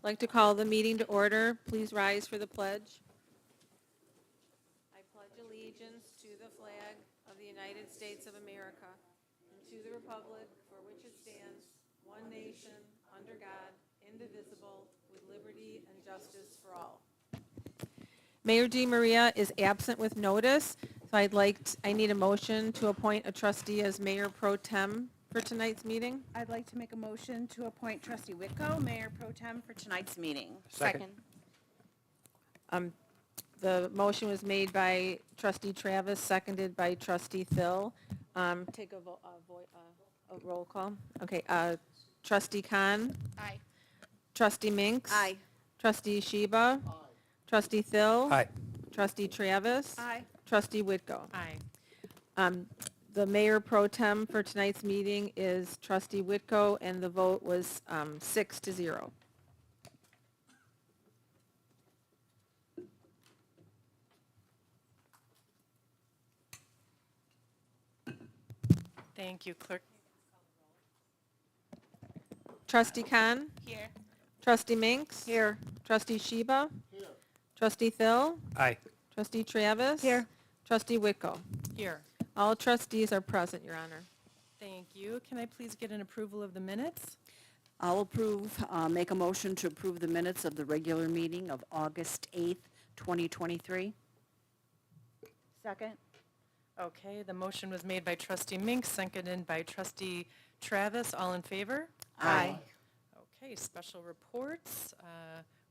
I'd like to call the meeting to order. Please rise for the pledge. I pledge allegiance to the flag of the United States of America and to the republic for which it stands, one nation, under God, indivisible, with liberty and justice for all. Mayor DeMaria is absent with notice, so I need a motion to appoint a trustee as mayor pro tem for tonight's meeting. I'd like to make a motion to appoint Trustee Whitko, Mayor Pro Tem, for tonight's meeting. Second. The motion was made by Trustee Travis, seconded by Trustee Thill. Take a roll call. Okay, Trustee Khan. Aye. Trustee Minks. Aye. Trustee Sheba. Aye. Trustee Thill. Aye. Trustee Travis. Aye. Trustee Whitko. Aye. The mayor pro tem for tonight's meeting is Trustee Whitko, and the vote was 6-0. Thank you, Clerk. Trustee Khan. Here. Trustee Minks. Here. Trustee Sheba. Here. Trustee Thill. Aye. Trustee Travis. Here. Trustee Whitko. Here. All trustees are present, Your Honor. Thank you. Can I please get an approval of the minutes? I'll make a motion to approve the minutes of the regular meeting of August 8th, 2023. Second. Okay, the motion was made by Trustee Mink, seconded by Trustee Travis. All in favor? Aye. Okay, special reports.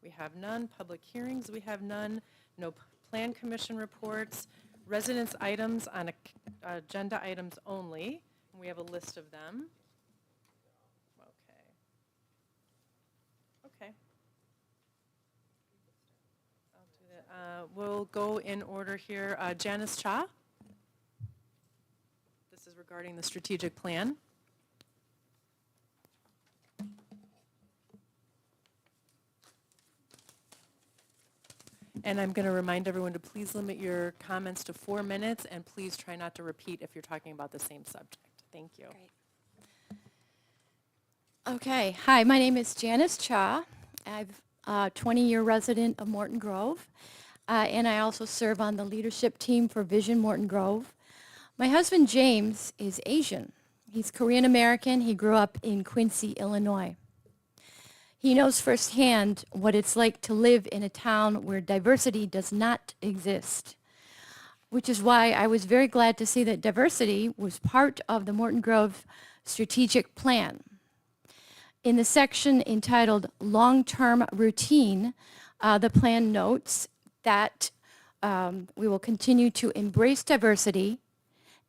We have none. Public hearings, we have none. No plan commission reports. Residence items on agenda items only. We have a list of them. Okay. I'll do that. We'll go in order here. Janice Cha. This is regarding the strategic plan. And I'm going to remind everyone to please limit your comments to 4 minutes, and please try not to repeat if you're talking about the same subject. Thank you. Great. Okay. Hi, my name is Janice Cha. I'm a 20-year resident of Morton Grove, and I also serve on the leadership team for Vision Morton Grove. My husband, James, is Asian. He's Korean American. He grew up in Quincy, Illinois. He knows firsthand what it's like to live in a town where diversity does not exist, which is why I was very glad to see that diversity was part of the Morton Grove strategic plan. In the section entitled Long-Term Routine, the plan notes that we will continue to embrace diversity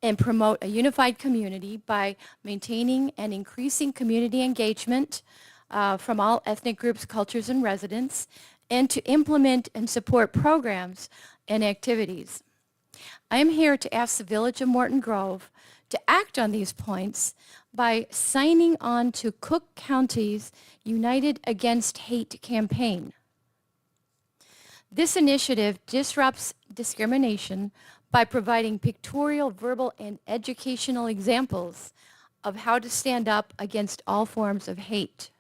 and promote a unified community by maintaining and increasing community engagement from all ethnic groups, cultures, and residents, and to implement and support programs and activities. I am here to ask the Village of Morton Grove to act on these points by signing on to Cook County's United Against Hate campaign. This initiative disrupts discrimination by providing pictorial, verbal, and educational examples of how to stand up against all forms of hate.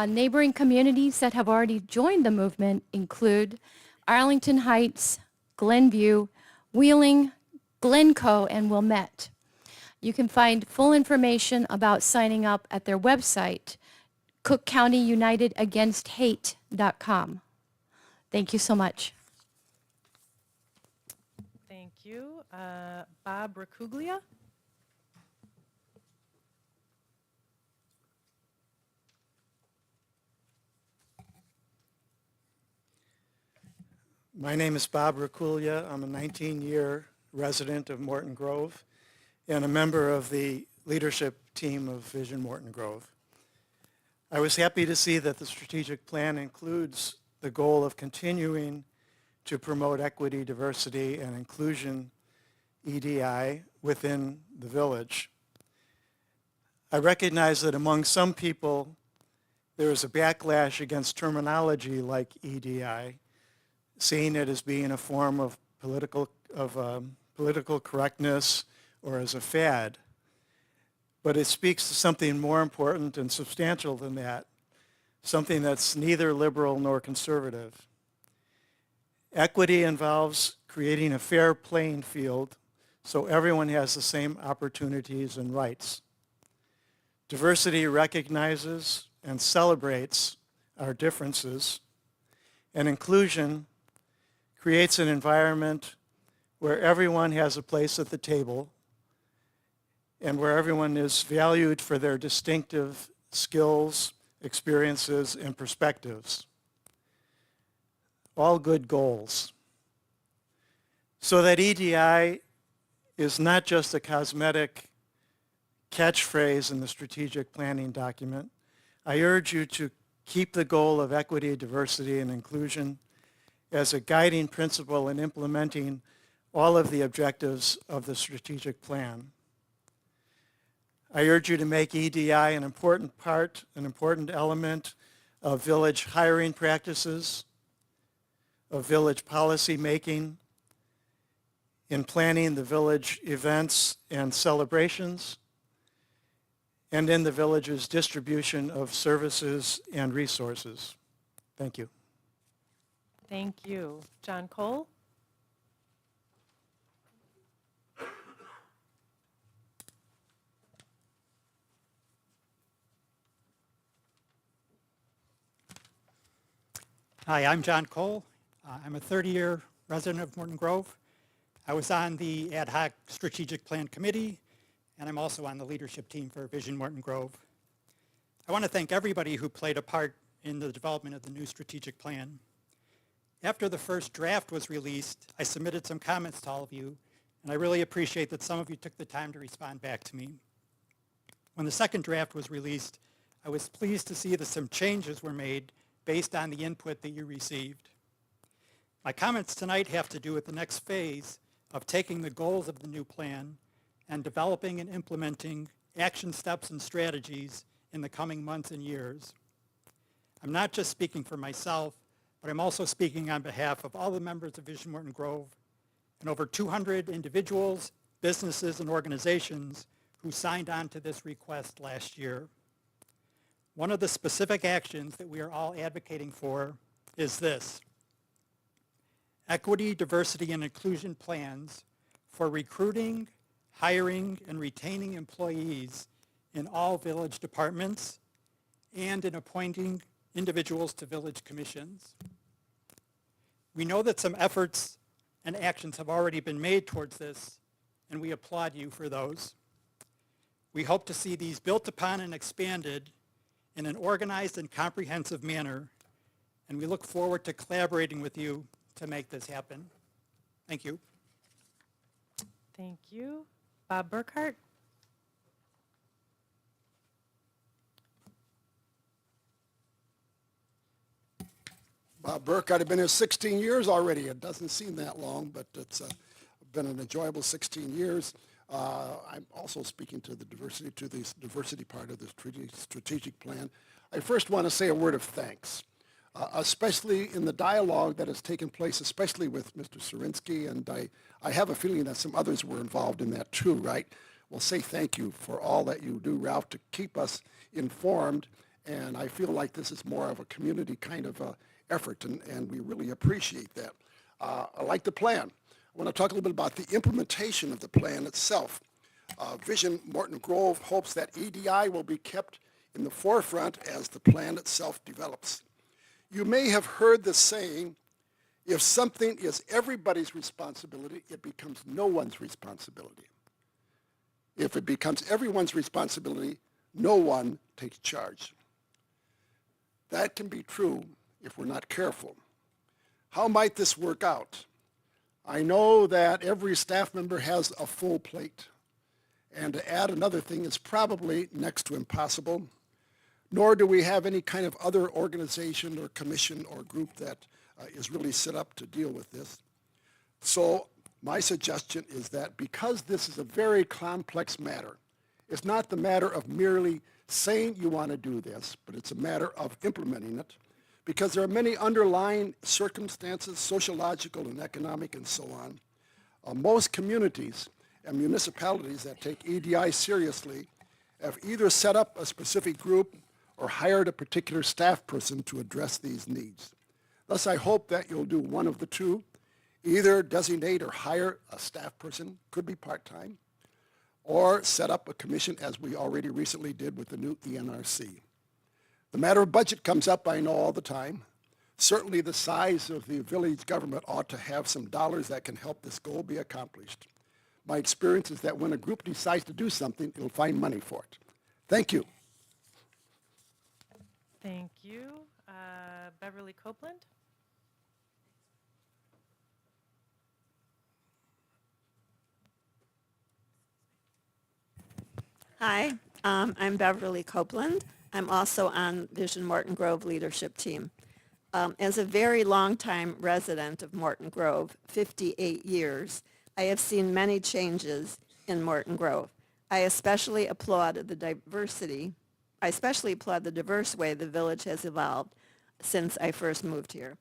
Neighboring communities that have already joined the movement include Arlington Heights, Glenview, Wheeling, Glencoe, and Wilmette. You can find full information about signing up at their website, cookcountyunitedagainst.hate.com. Thank you so much. Thank you. Bob Racuglia. My name is Bob Rakulia. I'm a 19-year resident of Morton Grove and a member of the leadership team of Vision Morton Grove. I was happy to see that the strategic plan includes the goal of continuing to promote equity, diversity, and inclusion, EDI, within the village. I recognize that among some people, there is a backlash against terminology like EDI, seeing it as being a form of political correctness or as a fad. But it speaks to something more important and substantial than that. something that's neither liberal nor conservative. Equity involves creating a fair playing field so everyone has the same opportunities and rights. Diversity recognizes and celebrates our differences, and inclusion creates an environment where everyone has a place at the table and where everyone is valued for their distinctive skills, experiences, and perspectives. All good goals. So that EDI is not just a cosmetic catchphrase in the strategic planning document. I urge you to keep the goal of equity, diversity, and inclusion as a guiding principle in implementing all of the objectives of the strategic plan. I urge you to make EDI an important part, an important element of village hiring practices, of village policy making, in planning the village events and celebrations, and in the village's distribution of services and resources. Thank you. Thank you. John Cole? Hi, I'm John Cole. I'm a 30-year resident of Morton Grove. I was on the Ad hoc Strategic Plan Committee, and I'm also on the leadership team for Vision Morton Grove. I want to thank everybody who played a part in the development of the new strategic plan. After the first draft was released, I submitted some comments to all of you, and I really appreciate that some of you took the time to respond back to me. When the second draft was released, I was pleased to see that some changes were made based on the input that you received. My comments tonight have to do with the next phase of taking the goals of the new plan and developing and implementing action steps and strategies in the coming months and years. I'm not just speaking for myself, but I'm also speaking on behalf of all the members of Vision Morton Grove and over 200 individuals, businesses, and organizations who signed on to this request last year. One of the specific actions that we are all advocating for is this: equity, diversity, and inclusion plans for recruiting, hiring, and retaining employees in all village departments and in appointing individuals to village commissions. We know that some efforts and actions have already been made towards this, and we applaud you for those. We hope to see these built upon and expanded in an organized and comprehensive manner, and we look forward to collaborating with you to make this happen. Thank you. Thank you. Bob Burkhart? Bob Burkhart, I've been here 16 years already. It doesn't seem that long, but it's been an enjoyable 16 years. I'm also speaking to the diversity part of the strategic plan. I first want to say a word of thanks, especially in the dialogue that has taken place, especially with Mr. Surinsky, and I have a feeling that some others were involved in that too, right? Well, say thank you for all that you do, Ralph, to keep us informed, and I feel like this is more of a community kind of effort, and we really appreciate that. I like the plan. I want to talk a little bit about the implementation of the plan itself. Vision Morton Grove hopes that EDI will be kept in the forefront as the plan itself develops. You may have heard the saying, if something is everybody's responsibility, it becomes no one's responsibility. If it becomes everyone's responsibility, no one takes charge. That can be true if we're not careful. How might this work out? I know that every staff member has a full plate, and to add another thing is probably next to impossible, nor do we have any kind of other organization or commission or group that is really set up to deal with this. So my suggestion is that because this is a very complex matter, it's not the matter of merely saying you want to do this, but it's a matter of implementing it, because there are many underlying circumstances, sociological and economic and so on. Most communities and municipalities that take EDI seriously have either set up a specific group or hired a particular staff person to address these needs. Thus, I hope that you'll do one of the two, either designate or hire a staff person, could be part-time, or set up a commission as we already recently did with the new ENRC. The matter of budget comes up, I know, all the time. Certainly the size of the village government ought to have some dollars that can help this goal be accomplished. My experience is that when a group decides to do something, it'll find money for it. Thank you. Thank you. Beverly Copeland? Hi, I'm Beverly Copeland. I'm also on Vision Morton Grove leadership team. As a very long-time resident of Morton Grove, 58 years, I have seen many changes in Morton Grove. I especially applaud the diverse way the village has evolved since I first moved here.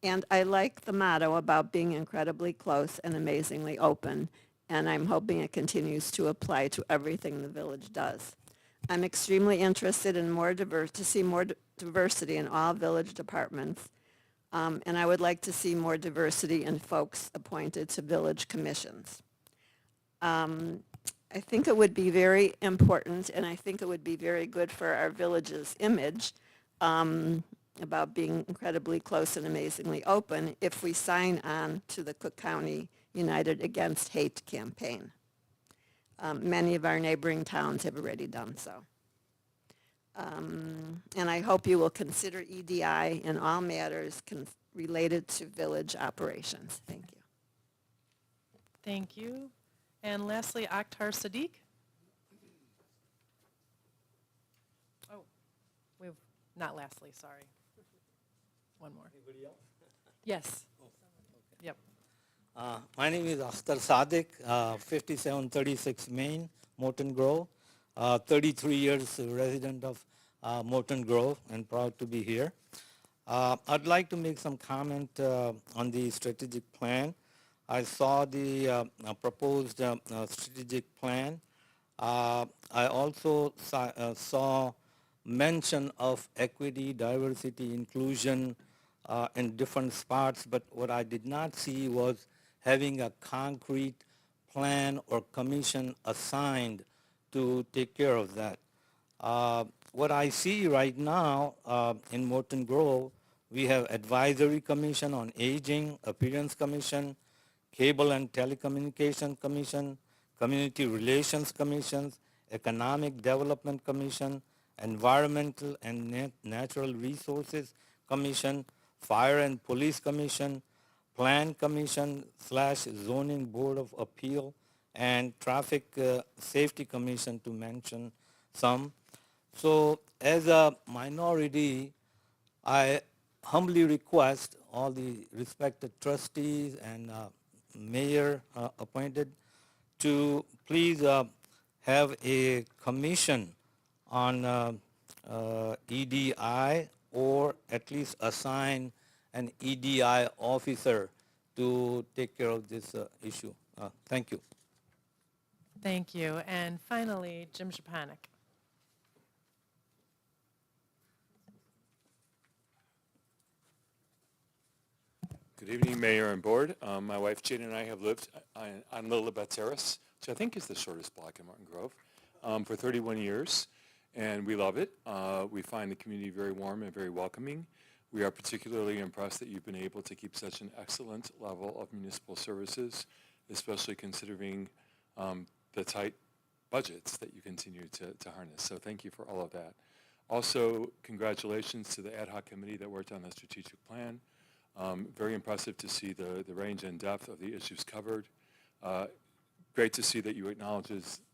And I like the motto about being incredibly close and amazingly open, and I'm hoping it continues to apply to everything the village does. I'm extremely interested in to see more diversity in all village departments, and I would like to see more diversity in folks appointed to village commissions. I think it would be very important, and I think it would be very good for our village's image about being incredibly close and amazingly open if we sign on to the Cook County United Against Hate campaign. Many of our neighboring towns have already done so. And I hope you will consider EDI in all matters related to village operations. Thank you. Thank you. And lastly, Akhtar Sadiq? Oh, not lastly, sorry. One more. Anybody else? Yes. Yep. My name is Akhtar Sadiq, 5736 Main, Morton Grove. 33 years resident of Morton Grove and proud to be here. I'd like to make some comment on the strategic plan. I saw the proposed strategic plan. I also saw mention of equity, diversity, inclusion in different spots, but what I did not see was having a concrete plan or commission assigned to take care of that. What I see right now in Morton Grove, we have Advisory Commission on Aging, Appearance Commission, Cable and Telecommunication Commission, Community Relations Commissions, Economic Development Commission, Environmental and Natural Resources Commission, Fire and Police Commission, Plan Commission / Zoning Board of Appeal, and Traffic Safety Commission, to mention some. So as a minority, I humbly request all the respected trustees and mayor appointed to please have a commission on EDI, or at least assign an EDI officer to take care of this issue. Thank you. Thank you. And finally, Jim Shapanik. Good evening, Mayor and Board. My wife Jane and I have lived on Lilibet Terrace, which I think is the shortest block in Morton Grove, for 31 years, and we love it. We find the community very warm and very welcoming. We are particularly impressed that you've been able to keep such an excellent level of municipal services, especially considering the tight budgets that you continue to harness. So thank you for all of that. Also, congratulations to the ad hoc committee that worked on the strategic plan. Very impressive to see the range and depth of the issues covered. Great to see that you acknowledge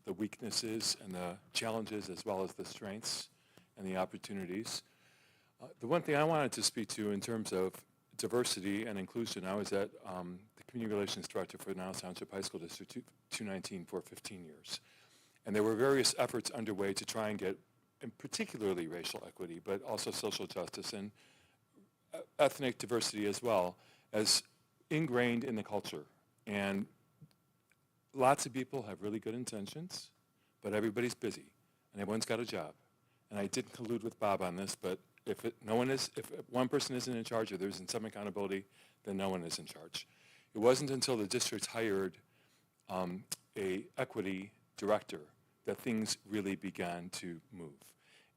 the weaknesses and the challenges as well as the strengths and the opportunities. The one thing I wanted to speak to in terms of diversity and inclusion, I was at the Community Relations Director for the Niles Township High School District 219 for 15 years. And there were various efforts underway to try and get, and particularly racial equity, but also social justice and ethnic diversity as well, as ingrained in the culture. And lots of people have really good intentions, but everybody's busy, and everyone's got a job. and I didn't collude with Bob on this, but if one person isn't in charge or there isn't some accountability, then no one is in charge. It wasn't until the district hired a equity director that things really began to move.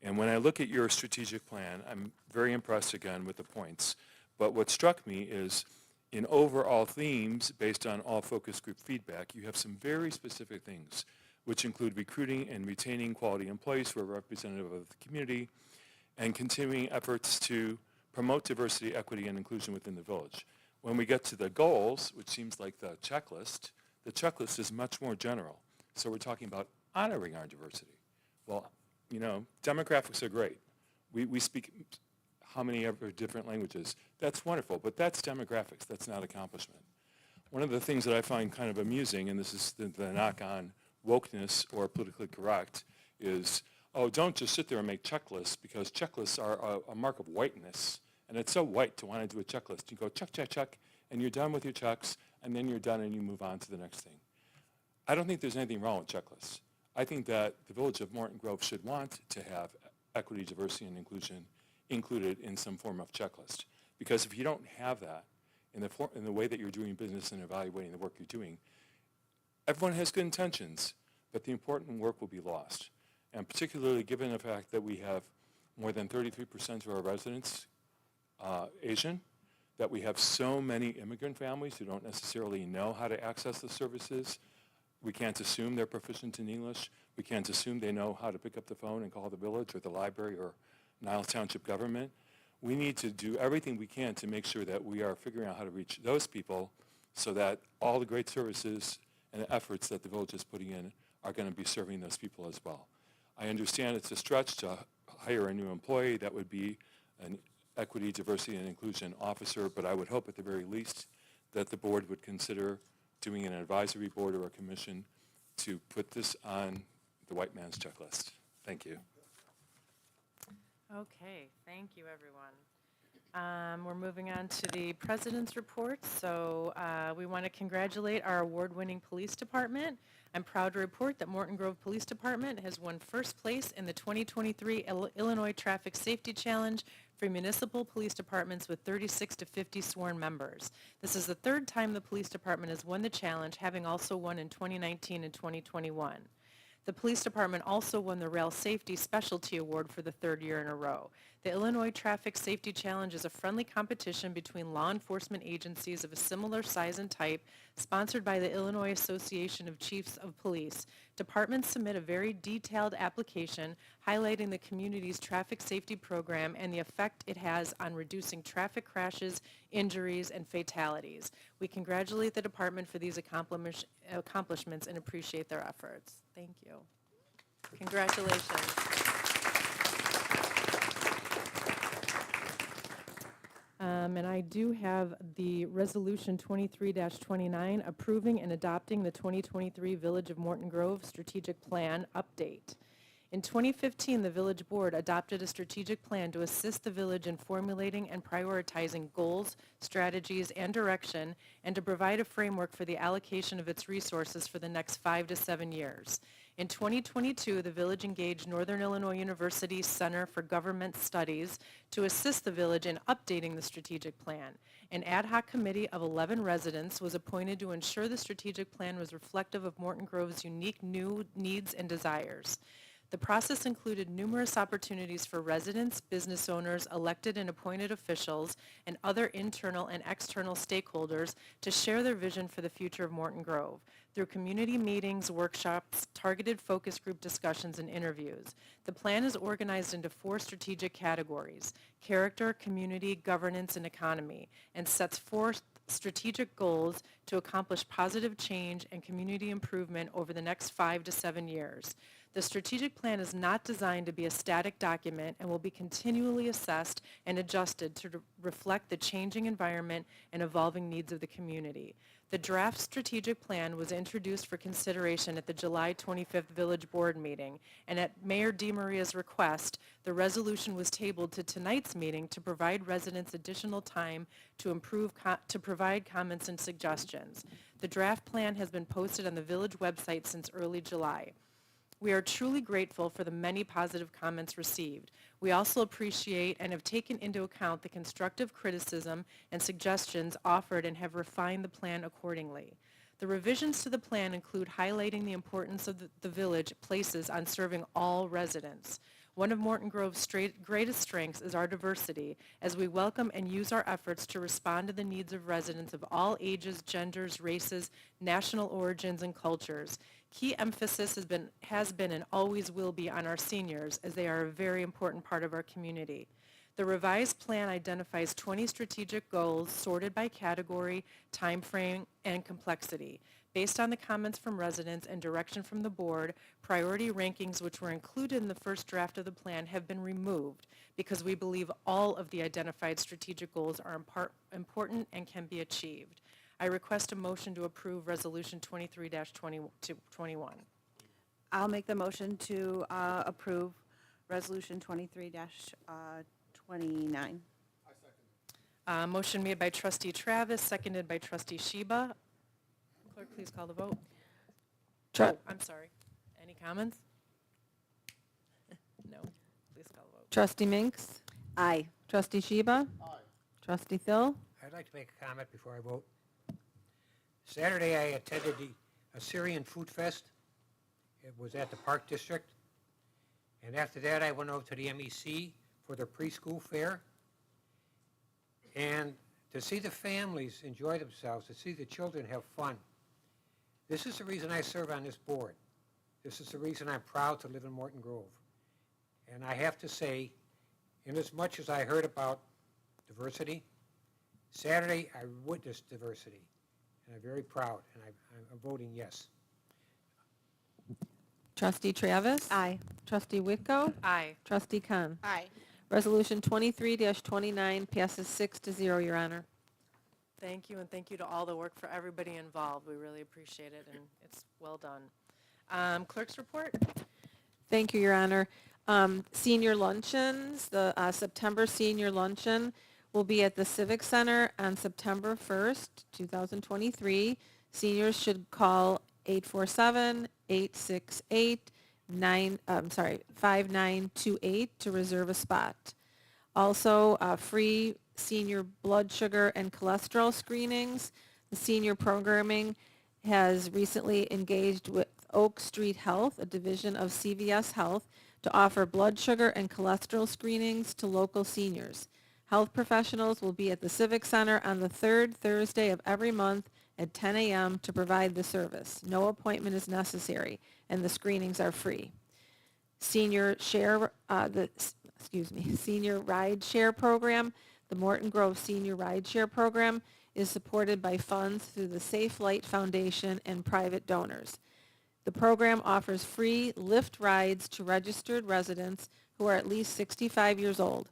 And when I look at your strategic plan, I'm very impressed again with the points. But what struck me is in overall themes based on all focus group feedback, you have some very specific things, which include recruiting and retaining quality employees who are representative of the community and continuing efforts to promote diversity, equity, and inclusion within the village. When we get to the goals, which seems like the checklist is much more general. So we're talking about honoring our diversity. Well, you know, demographics are great. We speak how many ever different languages. That's wonderful, but that's demographics. That's not accomplishment. One of the things that I find kind of amusing, and this is the knock on wokeness or politically correct, is, oh, don't just sit there and make checklists, because checklists are a mark of whiteness. And it's so white to want to do a checklist. You go check, check, check, and you're done with your checks, and then you're done and you move on to the next thing. I don't think there's anything wrong with checklists. I think that the village of Morton Grove should want to have equity, diversity, and inclusion included in some form of checklist. Because if you don't have that in the way that you're doing business and evaluating the work you're doing, everyone has good intentions, but the important work will be lost. And particularly given the fact that we have more than 33% of our residents Asian, that we have so many immigrant families who don't necessarily know how to access the services. We can't assume they're proficient in English. We can't assume they know how to pick up the phone and call the village or the library or Niles Township government. We need to do everything we can to make sure that we are figuring out how to reach those people so that all the great services and efforts that the village is putting in are going to be serving those people as well. I understand it's a stretch to hire a new employee. That would be an equity, diversity, and inclusion officer, but I would hope at the very least that the board would consider doing an advisory board or a commission to put this on the white man's checklist. Thank you. Okay, thank you, everyone. We're moving on to the president's report. So we want to congratulate our award-winning police department. I'm proud to report that Morton Grove Police Department has won first place in the 2023 Illinois Traffic Safety Challenge for municipal police departments with 36 to 50 sworn members. This is the third time the police department has won the challenge, having also won in 2019 and 2021. The police department also won the Rail Safety Specialty Award for the third year in a row. The Illinois Traffic Safety Challenge is a friendly competition between law enforcement agencies of a similar size and type, sponsored by the Illinois Association of Chiefs of Police. Departments submit a very detailed application highlighting the community's traffic safety program and the effect it has on reducing traffic crashes, injuries, and fatalities. We congratulate the department for these accomplishments and appreciate their efforts. Thank you. Congratulations. And I do have the Resolution 23-29 approving and adopting the 2023 Village of Morton Grove Strategic Plan update. In 2015, the Village Board adopted a strategic plan to assist the village in formulating and prioritizing goals, strategies, and direction, and to provide a framework for the allocation of its resources for the next 5 to 7 years. In 2022, the village engaged Northern Illinois University Center for Government Studies to assist the village in updating the strategic plan. An ad hoc committee of 11 residents was appointed to ensure the strategic plan was reflective of Morton Grove's unique new needs and desires. The process included numerous opportunities for residents, business owners, elected and appointed officials, and other internal and external stakeholders to share their vision for the future of Morton Grove through community meetings, workshops, targeted focus group discussions, and interviews. The plan is organized into 4 strategic categories: character, community, governance, and economy, and sets 4 strategic goals to accomplish positive change and community improvement over the next 5 to 7 years. The strategic plan is not designed to be a static document and will be continually assessed and adjusted to reflect the changing environment and evolving needs of the community. The draft strategic plan was introduced for consideration at the July 25th Village Board meeting, and at Mayor DeMaria's request, the resolution was tabled to tonight's meeting to provide residents additional time to provide comments and suggestions. The draft plan has been posted on the village website since early July. We are truly grateful for the many positive comments received. We also appreciate and have taken into account the constructive criticism and suggestions offered and have refined the plan accordingly. The revisions to the plan include highlighting the importance of the village places on serving all residents. One of Morton Grove's greatest strengths is our diversity, as we welcome and use our efforts to respond to the needs of residents of all ages, genders, races, national origins, and cultures. Key emphasis has been and always will be on our seniors, as they are a very important part of our community. The revised plan identifies 20 strategic goals sorted by category, time frame, and complexity. Based on the comments from residents and direction from the board, priority rankings which were included in the first draft of the plan have been removed because we believe all of the identified strategic goals are important and can be achieved. I request a motion to approve Resolution 23-21. I'll make the motion to approve Resolution 23-29. Motion made by Trustee Travis, seconded by Trustee Sheba. Clerk, please call the vote. Oh, I'm sorry. Any comments? No. Please call the vote. Trustee Minks? Aye. Trustee Sheba? Aye. Trustee Phil? I'd like to make a comment before I vote. Saturday, I attended the Assyrian Food Fest. It was at the Park District. And after that, I went over to the MEC for their preschool fair. And to see the families enjoy themselves, to see the children have fun. This is the reason I serve on this board. This is the reason I'm proud to live in Morton Grove. And I have to say, inasmuch as I heard about diversity, Saturday I witnessed diversity. And I'm very proud, and I'm voting yes. Trustee Travis? Aye. Trustee Whitko? Aye. Trustee Khan? Aye. Resolution 23-29 passes 6-0, Your Honor. Thank you, and thank you to all the work for everybody involved. We really appreciate it, and it's well done. Clerk's report? Thank you, Your Honor. Senior luncheons, the September senior luncheon will be at the Civic Center on September 1st, 2023. Seniors should call 847-868-5928 to reserve a spot. Also, free senior blood sugar and cholesterol screenings. The senior programming has recently engaged with Oak Street Health, a division of CVS Health, to offer blood sugar and cholesterol screenings to local seniors. Health professionals will be at the Civic Center on the third Thursday of every month at 10 a.m. to provide the service. No appointment is necessary, and the screenings are free. Senior ride share program. The Morton Grove Senior Ride Share Program is supported by funds through the Safe Light Foundation and private donors. The program offers free Lyft rides to registered residents who are at least 65 years old.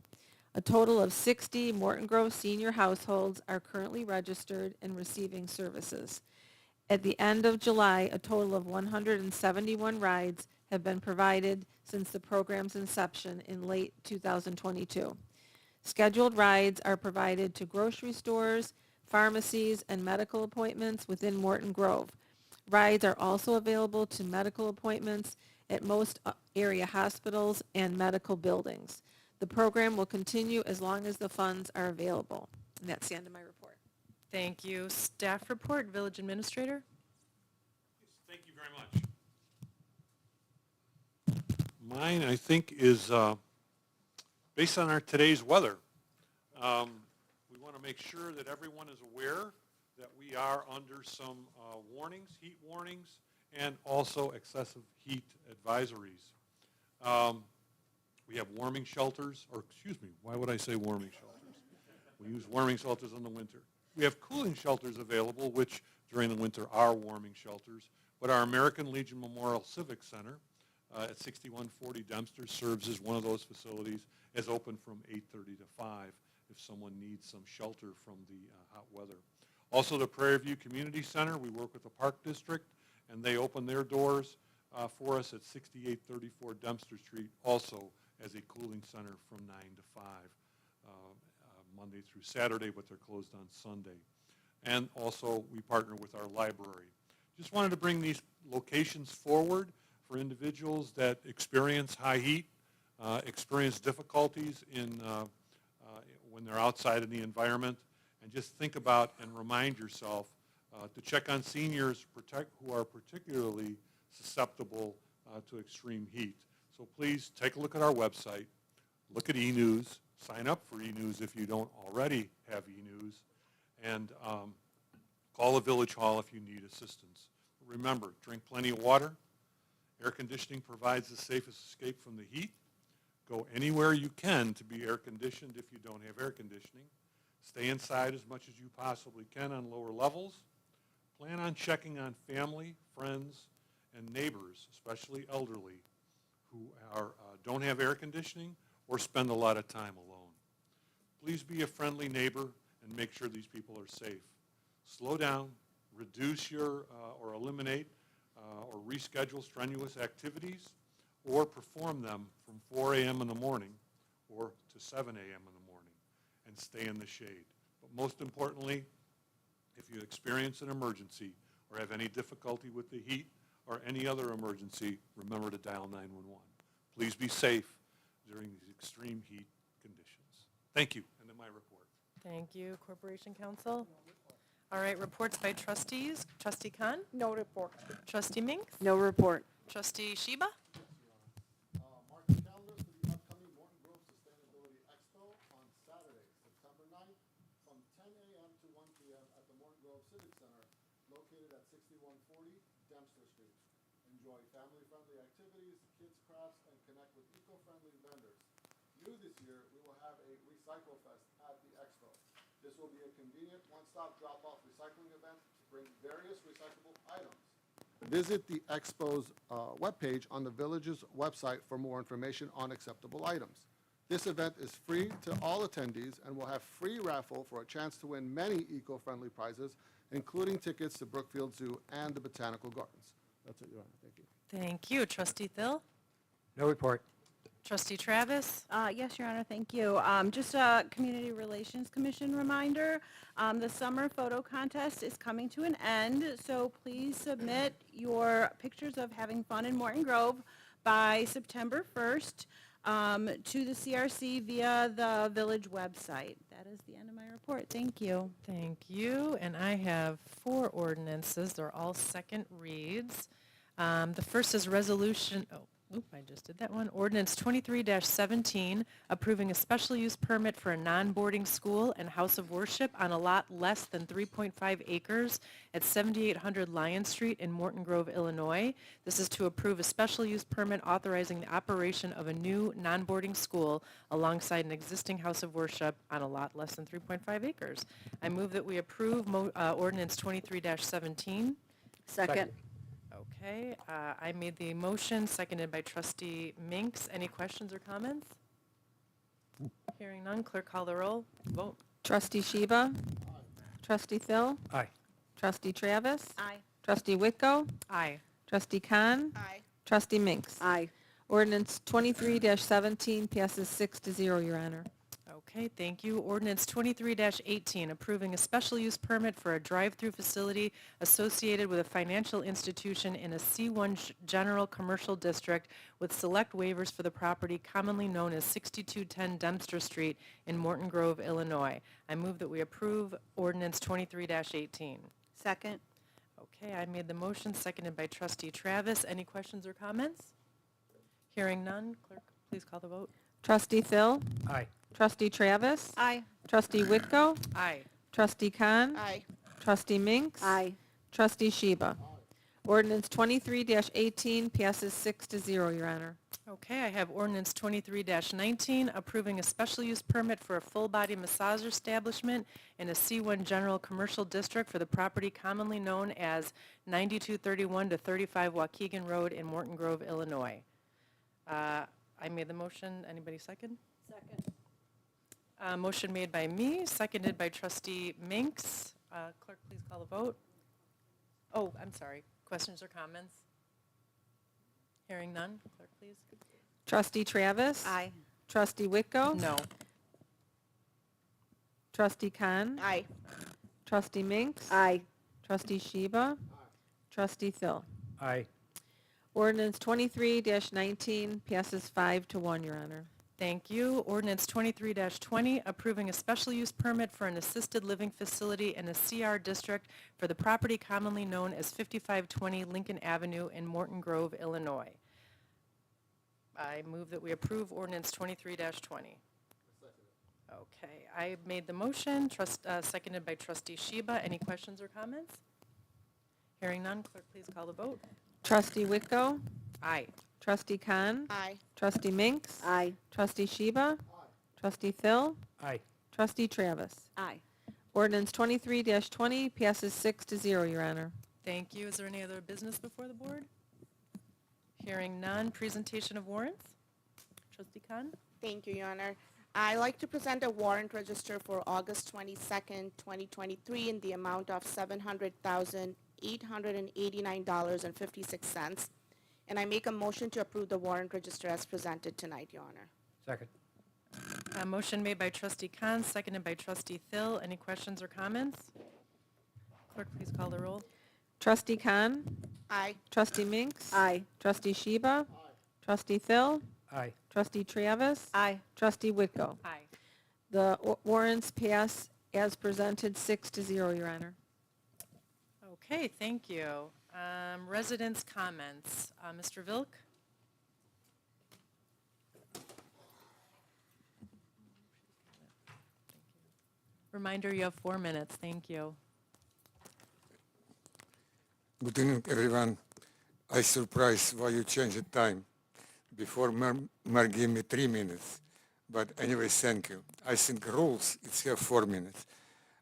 A total of 60 Morton Grove senior households are currently registered and receiving services. At the end of July, a total of 171 rides have been provided since the program's inception in late 2022. Scheduled rides are provided to grocery stores, pharmacies, and medical appointments within Morton Grove. Rides are also available to medical appointments at most area hospitals and medical buildings. The program will continue as long as the funds are available. And that's the end of my report. Thank you. Staff report, Village Administrator. Thank you very much. Mine, I think, is based on our today's weather. We want to make sure that everyone is aware that we are under some warnings, heat warnings, and also excessive heat advisories. We have warming shelters, or excuse me, why would I say warming shelters? We use warming shelters in the winter. We have cooling shelters available, which during the winter are warming shelters, but our American Legion Memorial Civic Center at 6140 Dempster serves as one of those facilities, as open from 8:30 to 5 if someone needs some shelter from the hot weather. Also, the Prairie View Community Center, we work with the Park District, and they open their doors for us at 6834 Dempster Street, also as a cooling center from 9 to 5, Monday through Saturday, but they're closed on Sunday. And also, we partner with our library. Just wanted to bring these locations forward for individuals that experience high heat, experience difficulties when they're outside in the environment, and just think about and remind yourself to check on seniors who are particularly susceptible to extreme heat. So please take a look at our website, look at e-news, sign up for e-news if you don't already have e-news, and call the Village Hall if you need assistance. Remember, drink plenty of water. Air conditioning provides the safest escape from the heat. Go anywhere you can to be air conditioned if you don't have air conditioning. Stay inside as much as you possibly can on lower levels. Plan on checking on family, friends, and neighbors, especially elderly, who don't have air conditioning or spend a lot of time alone. Please be a friendly neighbor and make sure these people are safe. Slow down, reduce or eliminate or reschedule strenuous activities, or perform them from 4 a.m. in the morning or to 7 a.m. in the morning, and stay in the shade. But most importantly, if you experience an emergency or have any difficulty with the heat or any other emergency, remember to dial 911. Please be safe during these extreme heat conditions. Thank you, and then my report. Thank you, Corporation Counsel. All right, reports by trustees. Trustee Khan? No report. Trustee Minks? No report. Trustee Sheba? Mark the calendar for the upcoming Morton Grove Sustainability Expo on Saturday, September 9th, from 10 a.m. to 1 p.m. at the Morton Grove Civic Center, located at 6140 Dempster Street. Enjoy family-friendly activities, kids' crafts, and connect with eco-friendly vendors. New this year, we will have a Recycle Fest at the Expo. This will be a convenient one-stop drop-off recycling event to bring various recyclable items. Visit the Expo's webpage on the Village's website for more information on acceptable items. This event is free to all attendees and will have free raffle for a chance to win many eco-friendly prizes, including tickets to Brookfield Zoo and the Botanical Gardens. That's it, Your Honor. Thank you. Thank you. Trustee Thill? No report. Trustee Travis? Yes, Your Honor, thank you. Just a Community Relations Commission reminder. The summer photo contest is coming to an end, so please submit your pictures of having fun in Morton Grove by September 1st to the CRC via the Village website. That is the end of my report. Thank you. Thank you. And I have 4 ordinances. They're all second reads. The first is resolution, I just did that one. Ordinance 23-17, approving a special use permit for a non-boarding school and house of worship on a lot less than 3.5 acres at 7800 Lyon Street in Morton Grove, Illinois. This is to approve a special use permit authorizing the operation of a new non-boarding school alongside an existing house of worship on a lot less than 3.5 acres. I move that we approve ordinance 23-17. Second. Okay, I made the motion, seconded by Trustee Minks. Any questions or comments? Hearing none, clerk call the roll. Vote. Trustee Sheba? Trustee Thill? Aye. Trustee Travis? Aye. Trustee Whitko? Aye. Trustee Khan? Aye. Trustee Minks? Aye. Ordinance 23-17 passes 6-0, Your Honor. Okay, thank you. Ordinance 23-18, approving a special use permit for a drive-through facility associated with a financial institution in a C1 general commercial district with select waivers for the property commonly known as 6210 Dempster Street in Morton Grove, Illinois. I move that we approve ordinance 23-18. Second. Okay, I made the motion, seconded by Trustee Travis. Any questions or comments? Hearing none, clerk, please call the vote. Trustee Thill? Aye. Trustee Travis? Aye. Trustee Whitko? Aye. Trustee Khan? Aye. Trustee Minks? Aye. Trustee Sheba? Ordinance 23-18 passes 6-0, Your Honor. Okay, I have ordinance 23-19, approving a special use permit for a full-body massage establishment in a C1 general commercial district for the property commonly known as 9231 to 35 Waukegan Road in Morton Grove, Illinois. I made the motion. Anybody second? Second. Motion made by me, seconded by Trustee Minks. Clerk, please call the vote. Oh, I'm sorry. Questions or comments? Hearing none. Clerk, please. Trustee Travis? Aye. Trustee Whitko? No. Trustee Khan? Aye. Trustee Minks? Aye. Trustee Sheba? Trustee Thill? Aye. Ordinance 23-19 passes 5-1, Your Honor. Thank you. Ordinance 23-20, approving a special use permit for an assisted living facility in a CR district for the property commonly known as 5520 Lincoln Avenue in Morton Grove, Illinois. I move that we approve ordinance 23-20. Okay, I made the motion, seconded by trustee Sheba. Any questions or comments? Hearing none, clerk, please call the vote. Trustee Whitko? Aye. Trustee Khan? Aye. Trustee Minks? Aye. Trustee Sheba? Trustee Phil? Aye. Trustee Travis? Aye. Ordinance 23-20 passes 6-0, Your Honor. Thank you. Is there any other business before the board? Hearing none, presentation of warrants. Trustee Khan? Thank you, Your Honor. I'd like to present a warrant register for August 22nd, 2023 in the amount of $700,889.56. And I make a motion to approve the warrant register as presented tonight, Your Honor. Second. A motion made by trustee Khan, seconded by trustee Thill. Any questions or comments? Clerk, please call the roll. Trustee Khan? Aye. Trustee Minks? Aye. Trustee Sheba? Trustee Phil? Aye. Trustee Travis? Aye. Trustee Whitko? Aye. The warrants pass as presented 6-0, Your Honor. Okay, thank you. Residents' comments. Mr. Vilk? Reminder, you have 4 minutes. Thank you. Good evening, everyone. I surprised why you changed the time. Before Mayor gave me 3 minutes. But anyway, thank you. I think rules, it's here 4 minutes.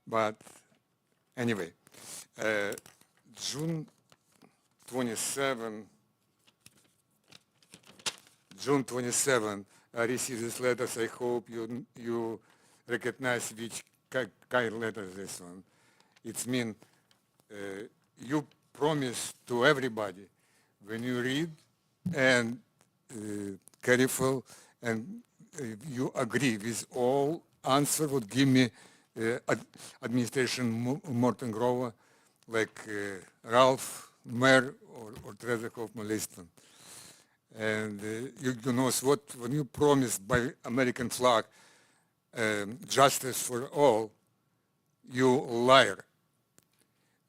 But anyway, June 27, I received this letters. I hope you recognize which kind of letter this one. It means you promise to everybody when you read and careful and you agree with all answer would give me administration Morton Grove like Ralph, Mayor or Teresa Hoffman-Liston. And you know what, when you promise by American flag justice for all, you liar.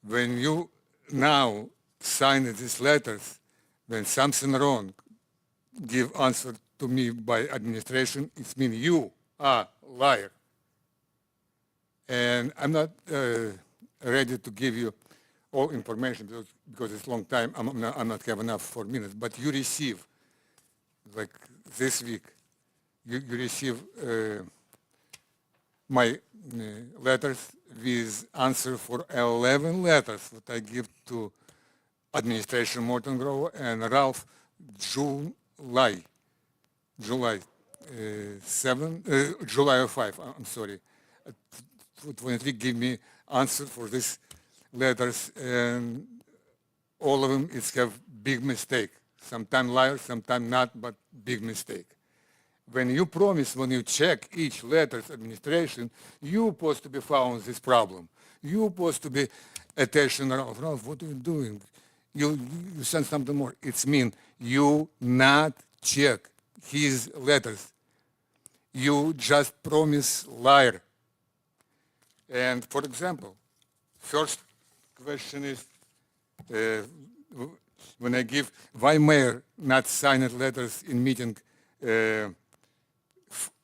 When you now sign these letters, when something wrong, give answer to me by administration, it means you are liar. And I'm not ready to give you all information because it's a long time. I'm not have enough 4 minutes. But you receive, like this week, you receive my letters with answer for 11 letters that I give to administration Morton Grove and Ralph July 5, I'm sorry. 23 give me answer for these letters, and all of them is have big mistake. Sometimes liar, sometimes not, but big mistake. When you promise, when you check each letter's administration, you supposed to be found this problem. You supposed to be attention, Ralph. Ralph, what are you doing? You send something more. It's mean you not check his letters. You just promise liar. And for example, first question is when I give why mayor not signed letters in meeting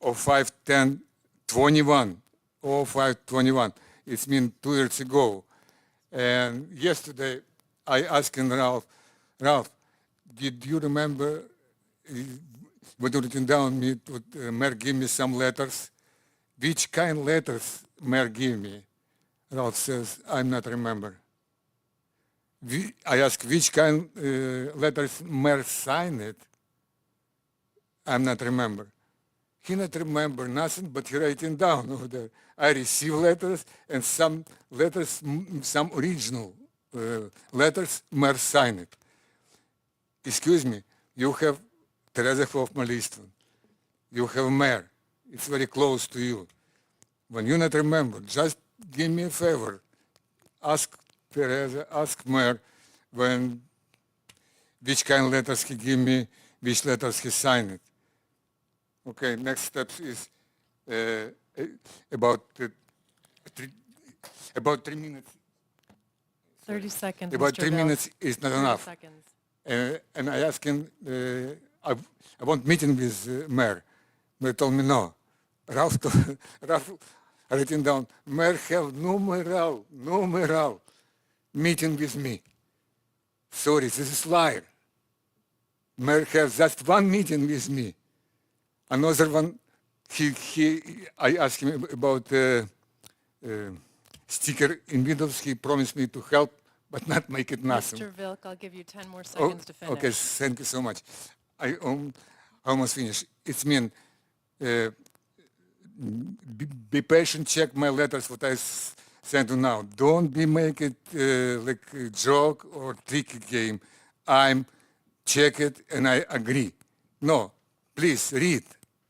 of 5/10/21, 05/21. It's mean 2 years ago. And yesterday I asked Ralph, did you remember when you written down me, mayor give me some letters? Which kind of letters mayor give me? Ralph says, I'm not remember. I ask which kind letters mayor signed it. I'm not remember. He not remember nothing, but he writing down over there. I receive letters and some letters, some original letters mayor signed it. Excuse me, you have Teresa Hoffman-Liston. You have mayor. It's very close to you. When you not remember, just give me a favor. Ask Teresa, ask mayor when which kind of letters he give me, which letters he signed it. Okay, next steps is about 3 minutes. 30 seconds, About Mr. 3 Vilk. minutes is not 30 enough. seconds. And I asked him, I want meeting with mayor. Mayor told me no. Ralph, Ralph written down, mayor have no meeting with me. Sorry, this is liar. Mayor has just one meeting with me. Another one, I asked him about sticker in Windows. He promised me to help, but not make it nothing. Mr. Vilk, I'll give you 10 more seconds to finish. Okay, thank you so much. I almost finished. It's mean, be patient, check my letters, what I sent you now. Don't be make it like a joke or tricky game. I'm check it and I agree. No, please read.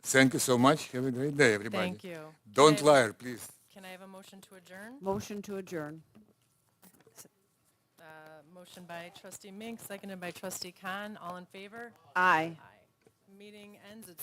Thank you so much. Have a great day, everybody. Thank you. Don't lie, please. Can I have a motion to adjourn? Motion to adjourn. Motion by trustee Mink, seconded by trustee Khan. All in favor? Aye. Meeting ends at